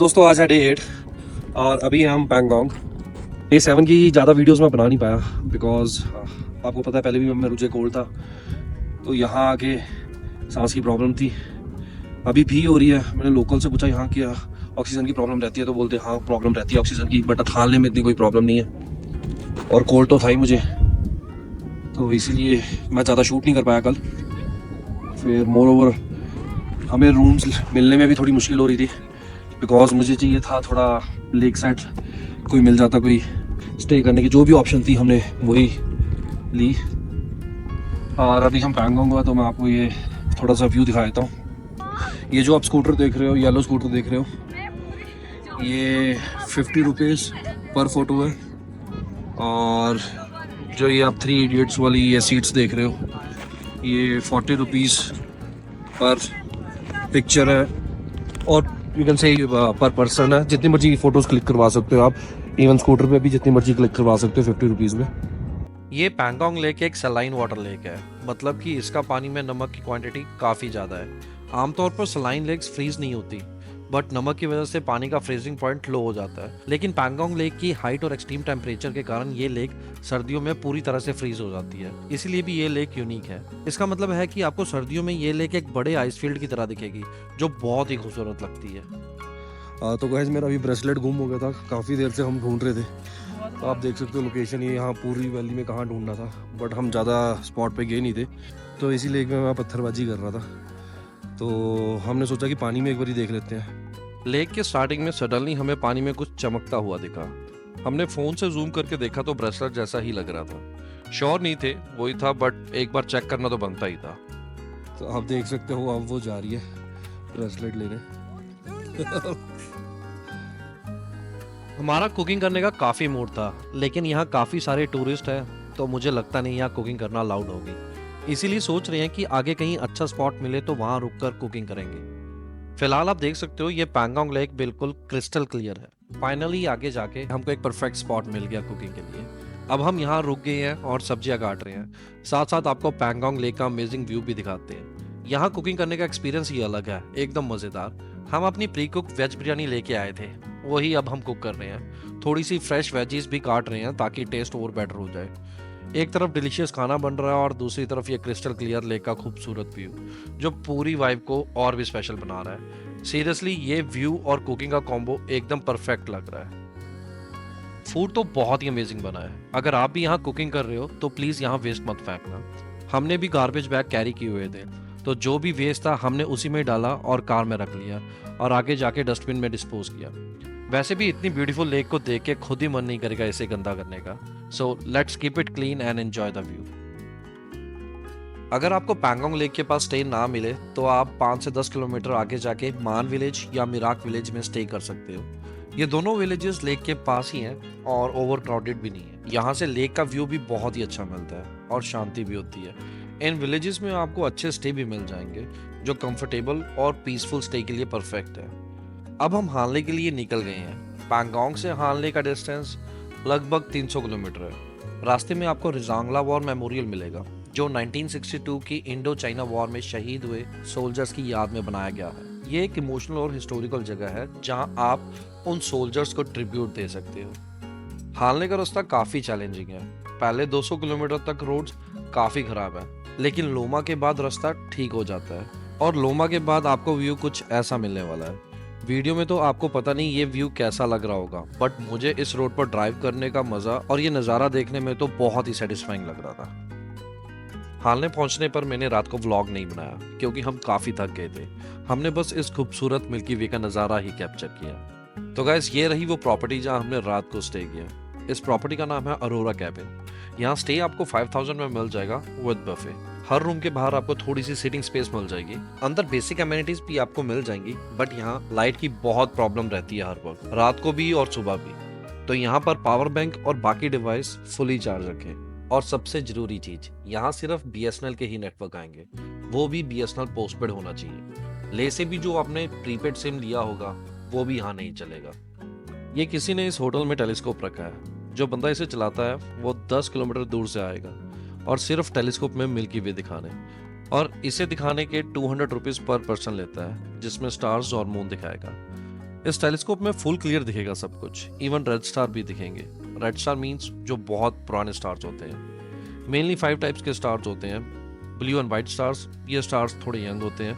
दोस्तों आज है डे 8 और अभी हम पैंगोंग। डे 7 की ज़्यादा वीडियोस मैं बना नहीं पाया बिकॉज आपको पता है पहले भी मुझे कोल्ड था, तो यहाँ आके सांस की प्रॉब्लम थी, अभी भी हो रही है। मैंने लोकल से पूछा यहाँ क्या ऑक्सीजन की प्रॉब्लम रहती है, तो बोलते हाँ प्रॉब्लम रहती है ऑक्सीजन की, बट हालने में इतनी कोई प्रॉब्लम नहीं है। और कोल्ड तो था ही मुझे, तो इसीलिए मैं ज़्यादा शूट नहीं कर पाया कल। फिर मोर ओवर हमें रूम्स मिलने में भी थोड़ी मुश्किल हो रही थी बिकॉज मुझे चाहिए था थोड़ा लेक साइड कोई मिल जाता, कोई स्टे करने की जो भी ऑप्शन थी हमने वही ली। और अभी हम पैंगोंग हुआ तो मैं आपको ये थोड़ा सा व्यू दिखा देता हूँ। ये जो आप स्कूटर देख रहे हो, येलो स्कूटर देख रहे हो, ये 50 रुपीज़ पर फोटो है। और जो ये आप 3 इडियट्स वाली ये सीट्स देख रहे हो, ये 40 रुपीज़ पर पिक्चर है। और यू कैन से पर पर्सन है, जितनी मर्जी फोटोज क्लिक करवा सकते हो आप। इवन स्कूटर पे भी जितनी मर्जी क्लिक करवा सकते हो 50 रुपीज़ में। ये पैंगोंग लेक एक सलाइन वाटर लेक है, मतलब कि इसका पानी में नमक की क्वांटिटी काफ़ी ज़्यादा है। आमतौर पर सलाइन लेक्स फ्रीज नहीं होती, बट नमक की वजह से पानी का फ्रीजिंग पॉइंट लो हो जाता है। लेकिन पैंगोंग लेक की हाइट और एक्सट्रीम टेम्परेचर के कारण ये लेक सर्दियों में पूरी तरह से फ्रीज हो जाती है, इसीलिए भी ये लेक यूनिक है। इसका मतलब है कि आपको सर्दियों में ये लेक एक बड़े आइस फील्ड की तरह दिखेगी, जो बहुत ही खूबसूरत लगती है। तो गाइस मेरा अभी ब्रेसलेट गुम हो गया था, काफ़ी देर से हम ढूंढ रहे थे। तो आप देख सकते हो लोकेशन, ये यहाँ पूरी वैली में कहाँ ढूंढना था, बट हम ज़्यादा स्पॉट पे गए नहीं थे, तो इसी लेक में मैं पत्थरबाजी कर रहा था। तो हमने सोचा कि पानी में एक बार देख लेते हैं। लेक के स्टार्टिंग में सडनली हमें पानी में कुछ चमकता हुआ दिखा। हमने फोन से जूम करके देखा तो ब्रेसलेट जैसा ही लग रहा था। श्योर नहीं थे वही था, बट एक बार चेक करना तो बनता ही था। तो आप देख सकते हो अब वो जा रही है ब्रेसलेट लेने। हमारा कुकिंग करने का काफी मूड था, लेकिन यहाँ काफी सारे टूरिस्ट हैं, तो मुझे लगता नहीं यहाँ कुकिंग करना अलाउड होगी। इसीलिए सोच रहे हैं कि आगे कहीं अच्छा स्पॉट मिले तो वहां रुककर कुकिंग करेंगे। फिलहाल आप देख सकते हो ये पैंगोंग लेक बिल्कुल क्रिस्टल क्लियर है। फाइनली आगे जाके हमको एक परफेक्ट स्पॉट मिल गया कुकिंग के लिए। अब हम यहाँ रुक गए हैं और सब्जियां काट रहे हैं, साथ साथ आपको पैंगोंग लेक का अमेजिंग व्यू भी दिखाते हैं। यहाँ कुकिंग करने का एक्सपीरियंस ही अलग है, एकदम मजेदार। हम अपनी प्री कुक वेज बिरयानी लेके आए थे, वही अब हम कुक कर रहे हैं। थोड़ी सी फ्रेश वेजीज भी काट रहे हैं ताकि टेस्ट और बेटर हो जाए। एक तरफ डिलीशियस खाना बन रहा है और दूसरी तरफ ये क्रिस्टल क्लियर लेक का खूबसूरत व्यू, जो पूरी वाइब को और भी स्पेशल बना रहा है। सीरियसली ये व्यू और कुकिंग का कॉम्बो एकदम परफेक्ट लग रहा है। फूड तो बहुत ही अमेजिंग बना है। अगर आप भी यहाँ कुकिंग कर रहे हो तो प्लीज यहाँ वेस्ट मत फेंकना। हमने भी गार्बेज बैग कैरी किए हुए थे, तो जो भी वेस्ट था हमने उसी में डाला और कार में रख लिया और आगे जाके डस्टबिन में डिस्पोज किया। वैसे भी इतनी ब्यूटीफुल लेक को देख के खुद ही मन नहीं करेगा इसे गंदा करने का। So let's keep it clean and enjoy the view. अगर आपको पैंगोंग लेक के पास स्टे ना मिले तो आप 5 से 10 किलोमीटर आगे जाके मान विलेज या मिराक विलेज में स्टे कर सकते हो। ये दोनों विलेजेस लेक के पास ही हैं और ओवर क्राउडेड भी नहीं है। यहाँ से लेक का व्यू भी बहुत ही अच्छा मिलता है और शांति भी होती है। इन विलेजेस में आपको अच्छे स्टे भी मिल जाएंगे, जो कंफर्टेबल और पीसफुल स्टे के लिए परफेक्ट है। अब हम हानले के लिए निकल गए हैं। पैंगोंग से हानले का डिस्टेंस लगभग 300 किलोमीटर है। रास्ते में आपको रिजांगला वॉर मेमोरियल मिलेगा, जो 1962 की इंडो चाइना वॉर में शहीद हुए सोल्जर्स की याद में बनाया गया है। ये एक इमोशनल और हिस्टोरिकल जगह है जहां आप उन सोल्जर्स को ट्रिब्यूट दे सकते हो। हानले का रास्ता काफी चैलेंजिंग है। पहले 200 किलोमीटर तक रोड्स काफी खराब है, लेकिन लोमा के बाद रास्ता ठीक हो जाता है और लोमा के बाद आपको व्यू कुछ ऐसा मिलने वाला है। वीडियो में तो आपको पता नहीं ये व्यू कैसा लग रहा होगा, बट मुझे इस रोड पर ड्राइव करने का मजा और ये नज़ारा देखने में तो बहुत ही सेटिस्फाइंग लग रहा था। हालने पहुंचने पर मैंने रात को व्लॉग नहीं बनाया क्योंकि हम काफी थक गए थे। हमने बस इस खूबसूरत मिल्की वे का नज़ारा ही कैप्चर किया। तो गाइस ये रही वो प्रॉपर्टी जहां हमने रात को स्टे किया। इस प्रॉपर्टी का नाम है अरोरा कैबिन। यहाँ स्टे आपको 5000 में मिल जाएगा विद बफे। हर रूम के बाहर आपको थोड़ी सी सीटिंग स्पेस मिल जाएगी। अंदर बेसिक एमिनिटीज भी आपको मिल जाएंगी, बट यहाँ लाइट की बहुत प्रॉब्लम रहती है हर वक्त, रात को भी और सुबह भी। तो यहाँ पर पावर बैंक और बाकी डिवाइस फुली चार्ज रखें। और सबसे जरूरी चीज, यहाँ सिर्फ BSNL के ही नेटवर्क आएंगे, वो भी BSNL पोस्टपेड होना चाहिए। ले से भी जो आपने प्रीपेड सिम लिया होगा वो भी यहाँ नहीं चलेगा। ये किसी ने इस होटल में टेलीस्कोप रखा है। जो बंदा इसे चलाता है वो 10 किलोमीटर दूर से आएगा और सिर्फ टेलीस्कोप में मिल्की वे दिखाने, और इसे दिखाने के 200 रुपीज पर पर्सन लेता है, जिसमें स्टार्स और मून दिखाएगा। इस टेलीस्कोप में फुल क्लियर दिखेगा सब कुछ, इवन रेड स्टार भी दिखेंगे। रेड स्टार मींस जो बहुत पुराने स्टार्स होते हैं। मेनली 5 टाइप्स के स्टार्स होते हैं। ब्लू एंड वाइट स्टार्स, ये स्टार्स थोड़े यंग होते हैं।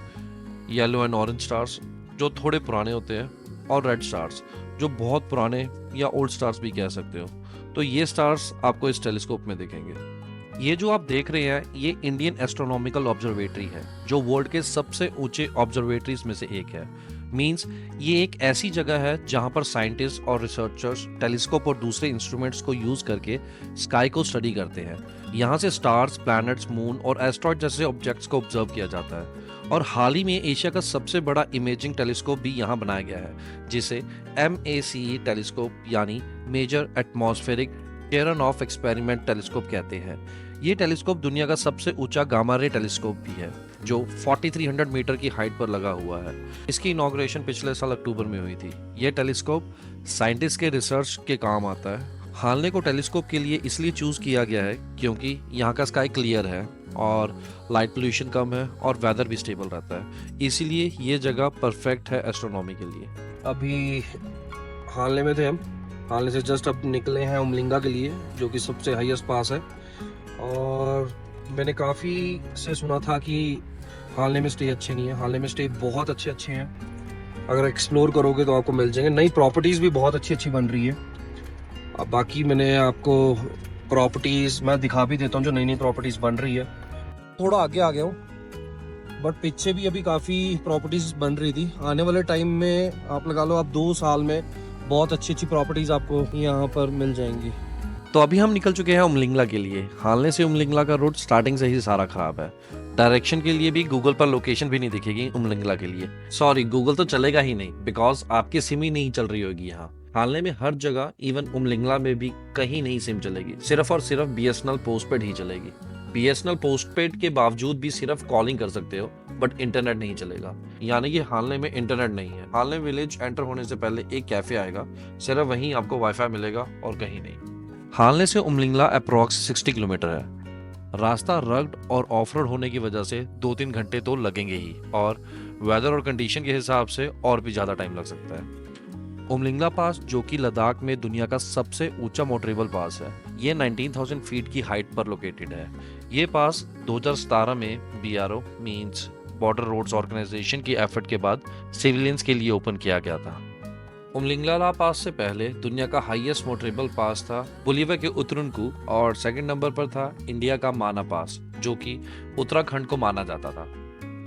येलो एंड ऑरेंज स्टार्स जो थोड़े पुराने होते हैं, और रेड स्टार्स जो बहुत पुराने या ओल्ड स्टार्स भी कह सकते हो। तो ये स्टार्स आपको इस टेलीस्कोप में दिखेंगे। ये जो आप देख रहे हैं ये इंडियन एस्ट्रोनॉमिकल ऑब्जर्वेटरी है, जो वर्ल्ड के सबसे ऊंचे ऑब्जर्वेटरीज में से एक है। मींस ये एक ऐसी जगह है जहां पर साइंटिस्ट और रिसर्चर्स टेलीस्कोप और दूसरे इंस्ट्रूमेंट्स को यूज करके स्काई को स्टडी करते हैं। यहाँ से स्टार्स, प्लैनेट्स, मून और एस्ट्रॉइड जैसे ऑब्जेक्ट्स को ऑब्जर्व किया जाता है। और हाल ही में एशिया का सबसे बड़ा इमेजिंग टेलीस्कोप भी यहाँ बनाया गया है, जिसे MACE टेलीस्कोप यानी मेजर एटमॉस्फेरिक चेरनॉफ एक्सपेरिमेंट टेलीस्कोप कहते हैं। ये टेलीस्कोप दुनिया का सबसे ऊंचा गामा रे टेलीस्कोप भी है, जो 4300 मीटर की हाइट पर लगा हुआ है। इसकी इनॉग्रेशन पिछले साल अक्टूबर में हुई थी। यह टेलीस्कोप साइंटिस्ट के रिसर्च के काम आता है। हालने को टेलीस्कोप के लिए इसलिए चूज किया गया है क्योंकि यहाँ का स्काई क्लियर है और लाइट पोल्यूशन कम है और वेदर भी स्टेबल रहता है। इसीलिए ये जगह परफेक्ट है एस्ट्रोनॉमी के लिए। अभी हालने में थे हम, हालने से जस्ट अब निकले हैं उमलिंगा के लिए, जो कि सबसे हाईएस्ट पास है। और मैंने काफ़ी से सुना था कि हालने में स्टे अच्छे नहीं है। हालने में स्टे बहुत अच्छे हैं। अगर एक्सप्लोर करोगे तो आपको मिल जाएंगे। नई प्रॉपर्टीज़ भी बहुत अच्छी बन रही है। अब बाकी मैंने आपको प्रॉपर्टीज़ मैं दिखा भी देता हूँ जो नई प्रॉपर्टीज़ बन रही है। थोड़ा आगे आ गया हूँ, बट पीछे भी अभी काफ़ी प्रॉपर्टीज़ बन रही थी। आने वाले टाइम में आप लगा लो, आप 2 साल में बहुत अच्छी प्रॉपर्टीज़ आपको यहाँ पर मिल जाएंगी। तो अभी हम निकल चुके हैं उमलिंगला के लिए। हालने से उमलिंगला का रूट स्टार्टिंग से ही सारा खराब है। डायरेक्शन के लिए भी गूगल पर लोकेशन भी नहीं दिखेगी उमलिंगला के लिए। सॉरी, गूगल तो चलेगा ही नहीं, बिकॉज आपकी सिम ही नहीं चल रही होगी यहाँ। हालने में हर जगह, इवन उमलिंगला में भी कहीं नहीं सिम चलेगी। सिर्फ और सिर्फ BSNL पोस्टपेड ही चलेगी। BSNL पोस्टपेड के बावजूद भी सिर्फ कॉलिंग कर सकते हो, बट इंटरनेट नहीं चलेगा। यानी कि हालने में इंटरनेट नहीं है। हालने विलेज एंटर होने से पहले एक कैफे आएगा, सिर्फ वहीं आपको वाईफाई मिलेगा और कहीं नहीं। हालने से उमलिंगला अप्रॉक्स 60 किलोमीटर है। रास्ता रग्ड और ऑफ रोड होने की वजह से 2-3 घंटे तो लगेंगे ही, और वेदर और कंडीशन के हिसाब से और भी ज़्यादा टाइम लग सकता है। उमलिंगला पास, जो कि लद्दाख में दुनिया का सबसे ऊंचा मोटरेबल पास है, ये 19,000 फीट की हाइट पर लोकेटेड है। ये पास 2017 में BRO means border roads organisation की एफर्ट के बाद सिविलियंस के लिए ओपन किया गया था। उमलिंगला पास से पहले दुनिया का हाईएस्ट मोटरेबल पास था बोलीविया के उतरुनकू, और सेकंड नंबर पर था इंडिया का माना पास, जो कि उत्तराखंड को माना जाता था।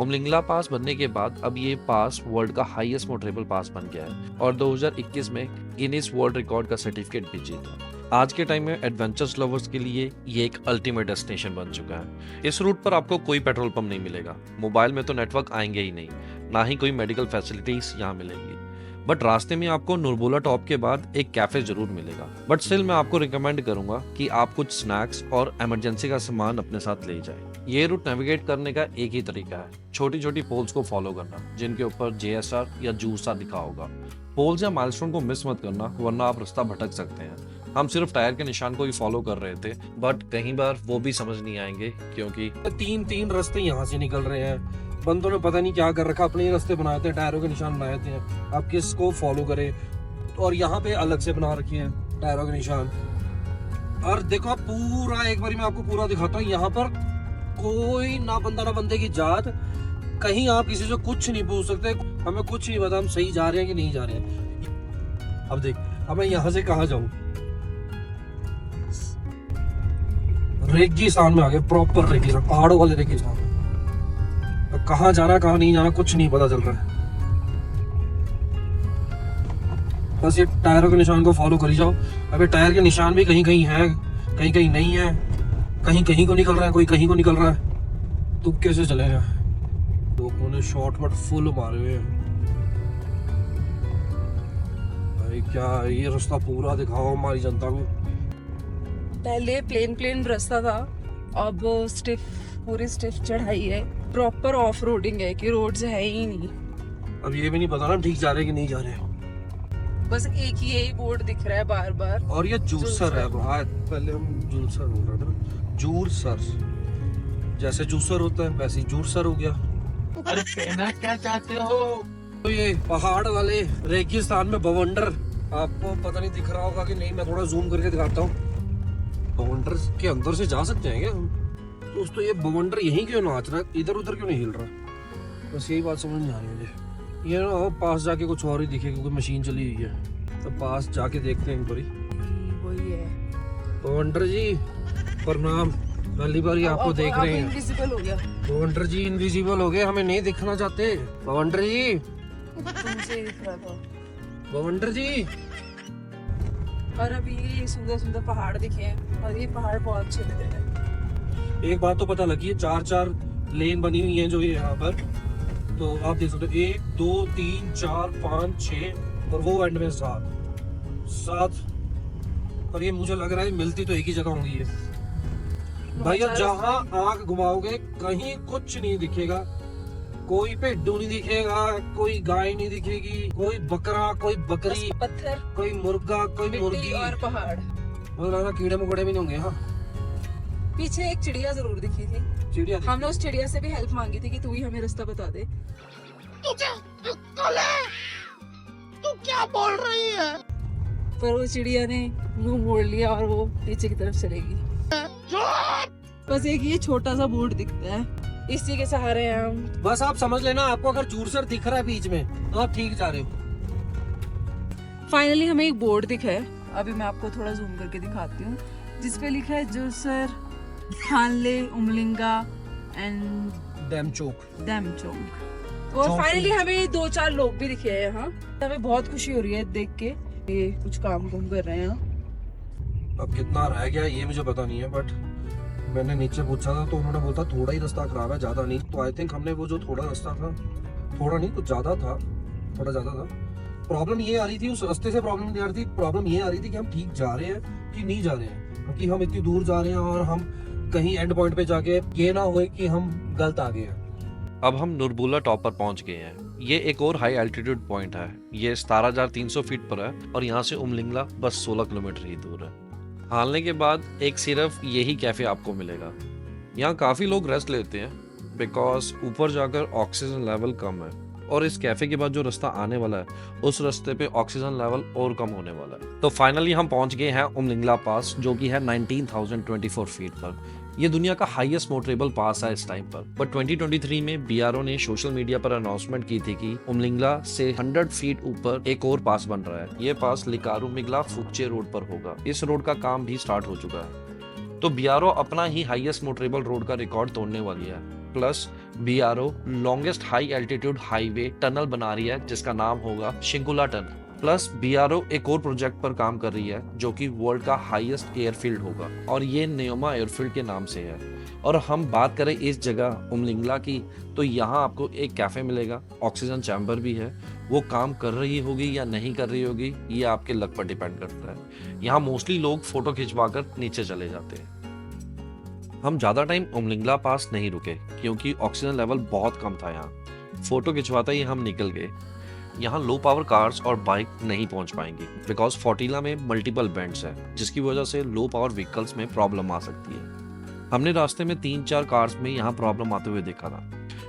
उमलिंगला पास बनने के बाद अब ये पास वर्ल्ड का हाईएस्ट मोटरेबल पास बन गया है और 2021 में गिनीज वर्ल्ड रिकॉर्ड का सर्टिफिकेट भी जीता। आज के टाइम में एडवेंचर्स लवर्स के लिए ये एक अल्टीमेट डेस्टिनेशन बन चुका है। इस रूट पर आपको कोई पेट्रोल पंप नहीं मिलेगा, मोबाइल में तो नेटवर्क आएंगे ही नहीं, ना ही कोई मेडिकल फैसिलिटीज यहाँ मिलेंगी। बट रास्ते में आपको नुरबोला टॉप के बाद एक कैफे जरूर मिलेगा। बट स्टिल मैं आपको रिकमेंड करूंगा कि आप कुछ स्नैक्स और इमरजेंसी का सामान अपने साथ ले जाएं। ये रूट नेविगेट करने का एक ही तरीका है, छोटी छोटी पोल्स को फॉलो करना, जिनके ऊपर JSR या जूसा लिखा होगा। पोल्स या माइलस्टोन को मिस मत करना, वरना आप रास्ता भटक सकते हैं। हम सिर्फ टायर के निशान को ही फॉलो कर रहे थे, बट कहीं बार वो भी समझ नहीं आएंगे, क्योंकि 3 रास्ते यहाँ से निकल रहे हैं। बंदों ने पता नहीं क्या कर रखा, अपने ही रास्ते बनाए थे, टायरों के निशान बनाए थे। आप किसको फॉलो करें, और यहाँ पे अलग से बना रखे हैं टायरों के निशान। और देखो आप पूरा, एक बार मैं आपको पूरा दिखाता हूँ। यहाँ पर कोई ना बंदा ना बंदे की जात, कहीं आप किसी से कुछ नहीं पूछ सकते। हमें कुछ नहीं पता हम सही जा रहे हैं कि नहीं जा रहे हैं। अब देख, अब मैं यहाँ से कहाँ जाऊँ? रेगिस्तान में आ गए, प्रॉपर रेगिस्तान, पहाड़ों वाले रेगिस्तान। कहाँ जाना कहाँ नहीं जाना कुछ नहीं पता चल रहा है। बस ये टायरों के निशान को फॉलो करी जाओ। अबे टायर के निशान भी कहीं कहीं है, कहीं कहीं नहीं है, कहीं कहीं को निकल रहा है, कोई कहीं को निकल रहा है। तो कैसे चलेगा? लोगों ने शॉर्टकट फुल मारे हुए हैं भाई। क्या ये रास्ता पूरा दिखाओ हमारी जनता को। पहले प्लेन रास्ता था, अब पूरी स्टिफ चढ़ाई है। प्रॉपर ऑफ रोडिंग है कि रोड्स है ही नहीं। अब ये भी नहीं पता ना ठीक जा रहे कि नहीं जा रहे। बस एक ही यही बोर्ड दिख रहा है बार बार। और ये जूसर है भाई, पहले हम जूसर बोल रहे थे, जूसर। जैसे जूसर होता है वैसे ही जूसर हो गया। अरे कहना क्या चाहते हो? तो ये पहाड़ वाले रेगिस्तान में बवंडर, आपको पता नहीं दिख रहा होगा कि नहीं, मैं थोड़ा जूम करके दिखाता हूँ। बवंडर के अंदर से जा सकते हैं क्या हम? दोस्तों ये बवंडर यहीं क्यों नाच रहा है, इधर उधर क्यों नहीं हिल रहा, बस यही बात समझ नहीं आ रही मुझे। ये ना पास जाके कुछ और ही दिखे क्योंकि मशीन चली हुई है, तो पास जाके देखते हैं एक बारी। वही है बवंडर जी प्रणाम, पहली बार आपको देख रहे हैं। इनविजिबल हो गया बवंडर जी इनविजिबल हो गए, हमें नहीं दिखना चाहते। बवंडर जी, तुमसे दिख रहा था। बवंडर जी। और अभी ये सुंदर सुंदर पहाड़ दिखे हैं और ये पहाड़ बहुत अच्छे लग रहे हैं। एक बात तो पता लगी है, 4-4 लेन बनी हुई हैं जो ये यहाँ पर, तो आप देख सकते हो 1 2 3 4 5 6 और वो एंड में 7। पर ये मुझे लग रहा है मिलती तो एक ही जगह होंगी ये। भाई अब जहाँ आंख घुमाओगे कहीं कुछ नहीं दिखेगा, कोई पेड्डू नहीं दिखेगा, कोई गाय नहीं दिखेगी, कोई बकरा, कोई बकरी, बस पत्थर, कोई मुर्गा, कोई मिट्टी मुर्गी, और पहाड़। मुझे लग रहा कीड़े मकोड़े भी नहीं होंगे। हाँ पीछे एक चिड़िया जरूर दिखी थी, चिड़िया हमने उस चिड़िया से भी हेल्प मांगी थी कि तू ही हमें रास्ता बता दे। तू क्या बोल रही है? पर वो चिड़िया ने मुंह मोड़ लिया और वो पीछे की तरफ चलेगी। बस एक ये छोटा सा बोर्ड दिखता है, इसी के सहारे हैं हम। बस आप समझ लेना, आपको अगर जूरसर दिख रहा है बीच में तो आप ठीक जा रहे हो। फाइनली हमें एक बोर्ड दिखा है, अभी मैं आपको थोड़ा जूम करके दिखाती हूँ, जिसपे लिखा है जुरसर, हानले, उमलिंगा एंड डैमचोंग। और फाइनली हमें 2-4 लोग भी दिखे हैं यहाँ, हमें बहुत खुशी हो रही है देख के। ये कुछ काम कर रहे हैं। अब कितना रह गया ये मुझे पता नहीं है, बट मैंने नीचे पूछा था तो उन्होंने बोला थोड़ा ही रास्ता खराब है, ज्यादा नहीं। तो आई थिंक हमने वो जो थोड़ा रास्ता था, थोड़ा नहीं कुछ ज्यादा था, थोड़ा ज्यादा था। प्रॉब्लम ये आ रही थी, उस रास्ते से प्रॉब्लम नहीं आ रही थी, प्रॉब्लम ये आ रही थी कि हम ठीक जा रहे हैं कि नहीं जा रहे हैं, क्योंकि हम इतनी दूर जा रहे हैं और हम कहीं एंड पॉइंट पे जाके ये ना होए कि हम गलत आ गए हैं। अब हम नुरबुला टॉप पर पहुंच गए हैं। ये एक और हाई एल्टीट्यूड पॉइंट है, ये 17,300 फीट पर है और यहाँ से उमलिंगला बस 16 किलोमीटर ही दूर है। हालने के बाद एक सिर्फ यही कैफे आपको मिलेगा। यहाँ काफी लोग रेस्ट लेते हैं बिकॉज ऊपर जाकर ऑक्सीजन लेवल कम है, और इस कैफे के बाद जो रास्ता आने वाला है उस रास्ते पे ऑक्सीजन लेवल और कम होने वाला है। तो फाइनली हम पहुंच गए हैं उमलिंगला पास, जो कि है 19,024 फीट पर। ये दुनिया का हाईएस्ट मोटरेबल पास है इस टाइम पर। बट 2023 में बीआरओ ने सोशल मीडिया पर अनाउंसमेंट की थी कि उमलिंगला से 100 फीट ऊपर एक और पास बन रहा है। ये पास लिकारू-मिगला फुकचे रोड पर होगा। इस रोड का काम भी स्टार्ट हो चुका है। तो बीआरओ अपना ही हाईएस्ट मोटरेबल रोड का रिकॉर्ड तोड़ने वाली है। Plus BRO longest high altitude highway tunnel बना रही है जिसका नाम होगा शिंकुला टनल। प्लस बीआरओ एक और प्रोजेक्ट पर काम कर रही है जो कि वर्ल्ड का हाईएस्ट एयरफील्ड होगा, और ये न्योमा एयरफील्ड के नाम से है। और हम बात करें इस जगह उमलिंगला की, तो यहाँ आपको एक कैफे मिलेगा, ऑक्सीजन चैम्बर भी है। वो काम कर रही होगी या नहीं कर रही होगी ये आपके लक पर डिपेंड करता है। यहाँ मोस्टली लोग फोटो खिंचवा कर नीचे चले जाते हैं। हम ज्यादा टाइम उमलिंगला पास नहीं रुके क्योंकि ऑक्सीजन लेवल बहुत कम था यहाँ। फोटो खिंचवाते ही हम निकल गए। यहाँ लो पावर कार्स और बाइक नहीं पहुंच पाएंगी बिकॉज फोर्टिला में मल्टीपल बेंड्स है, जिसकी वजह से लो पावर व्हीकल्स में प्रॉब्लम आ सकती है। हमने रास्ते में 3-4 कार्स में यहाँ प्रॉब्लम आते हुए देखा था,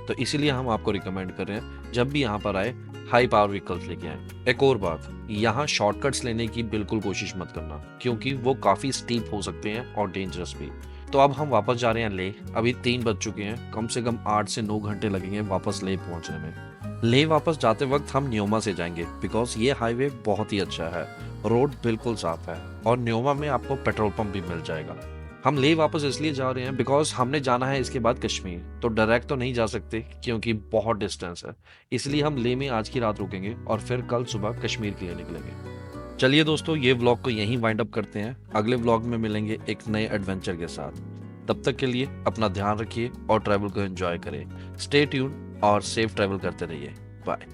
तो इसीलिए हम आपको रिकमेंड कर रहे हैं जब भी यहाँ पर आए हाई पावर व्हीकल्स लेके आए। एक और बात, यहाँ शॉर्टकट्स लेने की बिल्कुल कोशिश मत करना क्योंकि वो काफी स्टीप हो सकते हैं और डेंजरस भी। तो अब हम वापस जा रहे हैं ले। अभी 3 बज चुके हैं, कम से कम 8 से 9 घंटे लगेंगे वापस ले पहुंचने में। ले वापस जाते वक्त हम न्योमा से जाएंगे बिकॉज ये हाईवे बहुत ही अच्छा है, रोड बिल्कुल साफ है और न्योमा में आपको पेट्रोल पंप भी मिल जाएगा। हम ले वापस इसलिए जा रहे हैं बिकॉज हमने जाना है इसके बाद कश्मीर, तो डायरेक्ट तो नहीं जा सकते क्योंकि बहुत डिस्टेंस है, इसलिए हम ले में आज की रात रुकेंगे और फिर कल सुबह कश्मीर के लिए निकलेंगे। चलिए दोस्तों, ये व्लॉग को यहीं वाइंड अप करते हैं। अगले व्लॉग में मिलेंगे एक नए एडवेंचर के साथ। तब तक के लिए अपना ध्यान रखिए और ट्रैवल को एंजॉय करें। स्टे ट्यून और सेफ ट्रैवल करते रहिए। बाय।